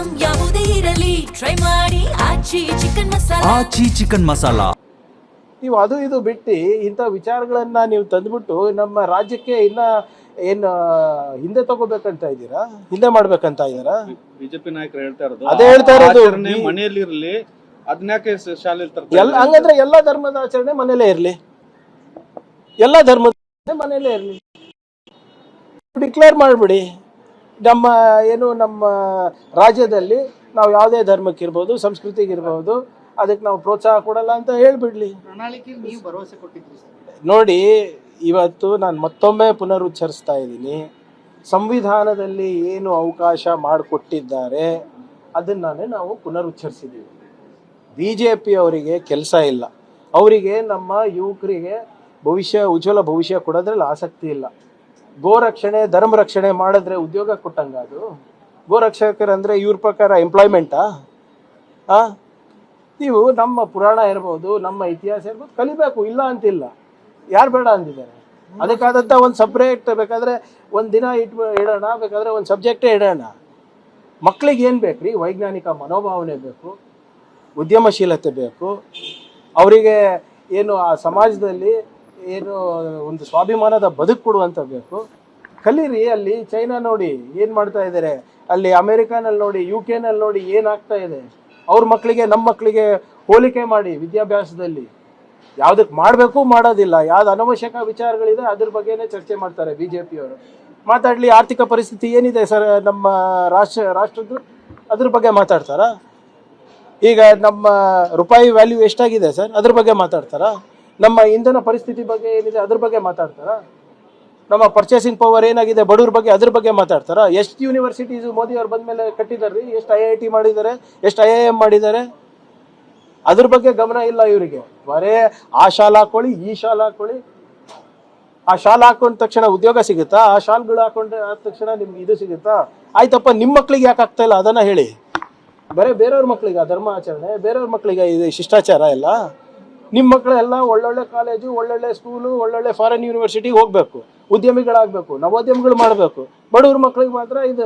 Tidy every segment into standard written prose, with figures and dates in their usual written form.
Item ಯಾವುದೇ ಇರಲಿ try ಮಾಡಿ ಆಚಿ ಚಿಕನ್ ಮಸಾಲಾ. ನೀವು ಅದು ಇದು ಬಿಟ್ಟು ಇಂಥ ವಿಚಾರಗಳನ್ನ ನೀವು ತಂದ್ಬಿಟ್ಟು ನಮ್ಮ ರಾಜ್ಯಕ್ಕೆ ಇನ್ನ ಏನು ಹಿಂದೆ ತಗೋಬೇಕಂತ ಇದ್ದೀರಾ, ಹಿಂದೆ ಮಾಡ್ಬೇಕಂತ ಇದ್ದೀರಾ? ಬಿಜೆಪಿ ನಾಯಕರು ಹೇಳ್ತಾ ಇರೋದು ಅದೇ ಹೇಳ್ತಾ ಇರೋದು, ಮನೆಯಲ್ಲಿ ಇರಲಿ, ಅದನ್ಯಾಕೆ ಶಾಲೆಯಲ್ಲಿ ಹಂಗಂದ್ರೆ ಎಲ್ಲಾ ಧರ್ಮದ ಆಚರಣೆ ಮನೇಲೇ ಇರ್ಲಿ, ಎಲ್ಲಾ ಧರ್ಮದ ಮನೇಲೇ ಇರ್ಲಿ, ಡಿಕ್ಲೇರ್ ಮಾಡ್ಬಿಡಿ. ನಮ್ಮ ರಾಜ್ಯದಲ್ಲಿ ನಾವು ಯಾವುದೇ ಧರ್ಮಕ್ಕಿರ್ಬೋದು, ಸಂಸ್ಕೃತಿಗಿರ್ಬೋದು, ಅದಕ್ಕೆ ನಾವು ಪ್ರೋತ್ಸಾಹ ಕೊಡಲ್ಲ ಅಂತ ಹೇಳ್ಬಿಡ್ಲಿ. ನೋಡಿ, ಇವತ್ತು ನಾನು ಮತ್ತೊಮ್ಮೆ ಪುನರುಚ್ಚರಿಸ್ತಾ ಇದ್ದೀನಿ, ಸಂವಿಧಾನದಲ್ಲಿ ಏನು ಅವಕಾಶ ಮಾಡಿಕೊಟ್ಟಿದ್ದಾರೆ ಅದನ್ನೇ ನಾವು ಪುನರುಚ್ಚರಿಸಿದ್ದೀವಿ. BJP ಅವರಿಗೆ ಕೆಲಸ ಇಲ್ಲ, ಅವರಿಗೆ ನಮ್ಮ ಯುವಕರಿಗೆ ಉಜ್ವಲ ಭವಿಷ್ಯ ಕೊಡೋದ್ರಲ್ಲಿ ಆಸಕ್ತಿ ಇಲ್ಲ. ಗೋರಕ್ಷಣೆ ಧರ್ಮ ರಕ್ಷಣೆ ಮಾಡಿದ್ರೆ ಉದ್ಯೋಗ ಕೊಟ್ಟಂಗ ಅದು? ಗೋರಕ್ಷಕರಂದ್ರೆ ಇವ್ರ ಪ್ರಕಾರ ಎಂಪ್ಲಾಯ್ಮೆಂಟಾ? ನೀವು ನಮ್ಮ ಪುರಾಣ ಇರ್ಬೋದು, ನಮ್ಮ ಇತಿಹಾಸ ಇರ್ಬೋದು, ಕಲಿಬೇಕು, ಇಲ್ಲ ಅಂತಿಲ್ಲ, ಯಾರು ಬೇಡ ಅಂತಿದ್ದಾರೆ. ಅದಕ್ಕಾದಂಥ ಒಂದು ಸಪ್ರೇಟ್ ಬೇಕಾದರೆ ಒಂದು ದಿನ ಇಡೋಣ, ಬೇಕಾದರೆ ಒಂದು ಸಬ್ಜೆಕ್ಟೇ ಇಡೋಣ. ಮಕ್ಕಳಿಗೆ ಏನು ಬೇಕು ರೀ? ವೈಜ್ಞಾನಿಕ ಮನೋಭಾವನೆ ಬೇಕು, ಉದ್ಯಮಶೀಲತೆ ಬೇಕು, ಅವರಿಗೆ ಏನು ಆ ಸಮಾಜದಲ್ಲಿ ಏನು ಒಂದು ಸ್ವಾಭಿಮಾನದ ಬದುಕು ಕೊಡುವಂತ ಬೇಕು. ಕಲೀರಿ. ಅಲ್ಲಿ ಚೈನಾ ನೋಡಿ ಏನು ಮಾಡ್ತಾ ಇದ್ದಾರೆ, ಅಲ್ಲಿ ಅಮೆರಿಕಾನಲ್ಲಿ ನೋಡಿ, UK ನಲ್ಲಿ ನೋಡಿ ಏನಾಗ್ತಾ ಇದೆ. ಅವ್ರ ಮಕ್ಕಳಿಗೆ ನಮ್ಮ ಮಕ್ಕಳಿಗೆ ಹೋಲಿಕೆ ಮಾಡಿ ವಿದ್ಯಾಭ್ಯಾಸದಲ್ಲಿ ಯಾವುದಕ್ಕೆ ಮಾಡಬೇಕು ಮಾಡೋದಿಲ್ಲ, ಯಾವ್ದು ಅನವಶ್ಯಕ ವಿಚಾರಗಳಿದೆ ಅದ್ರ ಬಗ್ಗೆನೇ ಚರ್ಚೆ ಮಾಡ್ತಾರೆ BJP ಅವರು. ಮಾತಾಡಲಿ, ಆರ್ಥಿಕ ಪರಿಸ್ಥಿತಿ ಏನಿದೆ ಸರ್ ನಮ್ಮ ರಾಷ್ಟ್ರದ್ದು, ಅದ್ರ ಬಗ್ಗೆ ಮಾತಾಡ್ತಾರಾ? ಈಗ ನಮ್ಮ ರೂಪಾಯಿ ವ್ಯಾಲ್ಯೂ ಎಷ್ಟಾಗಿದೆ ಸರ್, ಅದ್ರ ಬಗ್ಗೆ ಮಾತಾಡ್ತಾರಾ? ನಮ್ಮ ಇಂಧನ ಪರಿಸ್ಥಿತಿ ಬಗ್ಗೆ ಏನಿದೆ ಅದ್ರ ಬಗ್ಗೆ ಮಾತಾಡ್ತಾರಾ? ನಮ್ಮ ಪರ್ಚೇಸಿಂಗ್ ಪವರ್ ಏನಾಗಿದೆ ಬಡವ್ರ ಬಗ್ಗೆ ಅದ್ರ ಬಗ್ಗೆ ಮಾತಾಡ್ತಾರಾ? ಎಷ್ಟು ಯೂನಿವರ್ಸಿಟೀಸ್ ಮೋದಿ ಅವ್ರು ಬಂದ್ಮೇಲೆ ಕಟ್ಟಿದಾರ್ರಿ, ಎಷ್ಟು IIT ಮಾಡಿದ್ದಾರೆ, ಎಷ್ಟು IIM ಮಾಡಿದ್ದಾರೆ, ಅದ್ರ ಬಗ್ಗೆ ಗಮನ ಇಲ್ಲ ಇವರಿಗೆ. ಬರೇ ಆ ಶಾಲೆ ಹಾಕೊಳ್ಳಿ, ಈ ಶಾಲೆ ಹಾಕೊಳ್ಳಿ. ಆ ಶಾಲೆ ಹಾಕೊಂಡ ತಕ್ಷಣ ಉದ್ಯೋಗ ಸಿಗುತ್ತಾ? ಆ ಶಾಲ್ಗಳು ಹಾಕೊಂಡ ಆದ ತಕ್ಷಣ ನಿಮ್ಗೆ ಇದು ಸಿಗುತ್ತಾ? ಆಯ್ತಪ್ಪ, ನಿಮ್ಮ ಮಕ್ಳಿಗೆ ಯಾಕೆ ಆಗ್ತಾ ಇಲ್ಲ ಅದನ್ನ ಹೇಳಿ. ಬರೀ ಬೇರೆಯವ್ರ ಮಕ್ಳಿಗೆ ಧರ್ಮ ಆಚರಣೆ, ಬೇರೆಯವ್ರ ಮಕ್ಳಿಗೆ ಇದು ಶಿಷ್ಟಾಚಾರ ಎಲ್ಲ. ನಿಮ್ಮ ಮಕ್ಕಳೆಲ್ಲ ಒಳ್ಳೊಳ್ಳೆ ಕಾಲೇಜು, ಒಳ್ಳೊಳ್ಳೆ ಸ್ಕೂಲು, ಒಳ್ಳೊಳ್ಳೆ ಫಾರಿನ್ ಯೂನಿವರ್ಸಿಟಿಗೆ ಹೋಗ್ಬೇಕು, ಉದ್ಯಮಿಗಳಾಗಬೇಕು, ನವೋದ್ಯಮಗಳು ಮಾಡಬೇಕು. ಬಡವ್ರ ಮಕ್ಳಿಗೆ ಮಾತ್ರ ಇದು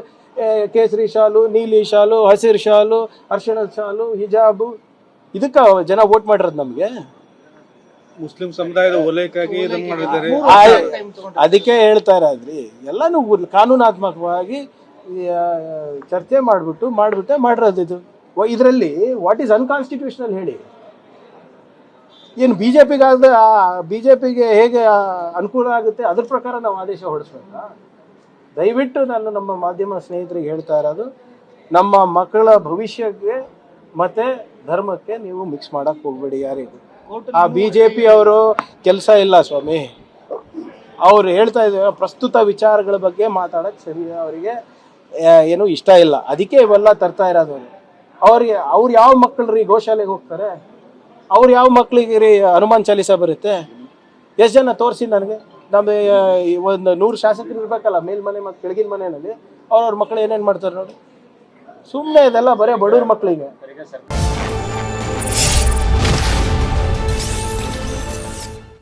ಕೇಸರಿ ಶಾಲು, ನೀಲಿ ಶಾಲು, ಹಸಿರು ಶಾಲು, ಅರ್ಶಿಣದ ಶಾಲು, ಹಿಜಾಬು, ಇದಕ್ಕೆ ಜನ ವೋಟ್ ಮಾಡಿರೋದು ನಮಗೆ. ಮುಸ್ಲಿಂ ಸಮುದಾಯದ ಓಲೈಕೆಯಾಗಿ ಇದನ್ನ ಮಾಡಿದ್ದಾರೆ. ಅದಕ್ಕೆ ಹೇಳ್ತಾ ಇರೋದ್ರಿ, ಎಲ್ಲಾನು ಕಾನೂನಾತ್ಮಕವಾಗಿ ಚರ್ಚೆ ಮಾಡ್ಬಿಟ್ಟೆ ಮಾಡಿರೋದು ಇದು. ಇದರಲ್ಲಿ ವಾಟ್ ಈಸ್ ಅನ್ಕಾನ್ಸ್ಟಿಟ್ಯೂಷನಲ್ ಹೇಳಿ? ಏನು ಬಿಜೆಪಿಗೆ ಹೇಗೆ ಅನುಕೂಲ ಆಗುತ್ತೆ ಅದ್ರ ಪ್ರಕಾರ ನಾವು ಆದೇಶ ಹೊರಡಿಸ್ಬೇಕಾ? ದಯವಿಟ್ಟು ನಾನು ನಮ್ಮ ಮಾಧ್ಯಮ ಸ್ನೇಹಿತರಿಗೆ ಹೇಳ್ತಾ ಇರೋದು, ನಮ್ಮ ಮಕ್ಕಳ ಭವಿಷ್ಯಕ್ಕೆ ಮತ್ತೆ ಧರ್ಮಕ್ಕೆ ನೀವು ಮಿಕ್ಸ್ ಮಾಡಕ್ ಹೋಗ್ಬೇಡಿ ಯಾರಿಗೂ. ಆ BJP ಅವರು ಕೆಲಸ ಇಲ್ಲ ಸ್ವಾಮಿ. ಅವ್ರು ಹೇಳ್ತಾ ಇದ್ದಾರೆ ಪ್ರಸ್ತುತ ವಿಚಾರಗಳ ಬಗ್ಗೆ ಮಾತಾಡಕ್ ಸರಿ ಅವರಿಗೆ ಏನು ಇಷ್ಟ ಇಲ್ಲ, ಅದಕ್ಕೆ ಇವೆಲ್ಲ ತರ್ತಾ ಇರೋದು. ಅವ್ರು ಯಾವ ಮಕ್ಕಳು ರೀ ಗೋಶಾಲೆಗೆ ಹೋಗ್ತಾರೆ? ಅವ್ರು ಯಾವ ಮಕ್ಳಿಗೆ ರೀ ಹನುಮಾನ್ ಚಾಲೀಸ ಬರುತ್ತೆ? ಎಷ್ಟು ಜನ ತೋರಿಸಿ ನನಗೆ. ನಮ್ಮ ಒಂದು 100 ಶಾಸಕರು ಇರ್ಬೇಕಲ್ಲ ಮೇಲ್ಮನೆ ಮತ್ತು ಕೆಳಗಿನ ಮನೆಯಲ್ಲಿ, ಅವ್ರವ್ರ ಮಕ್ಕಳು ಏನೇನು ಮಾಡ್ತಾರೆ ನೋಡಿ. ಸುಮ್ಮನೆ ಇದೆಲ್ಲ ಬರೀ ಬಡವ್ರ ಮಕ್ಕಳಿಗೆ.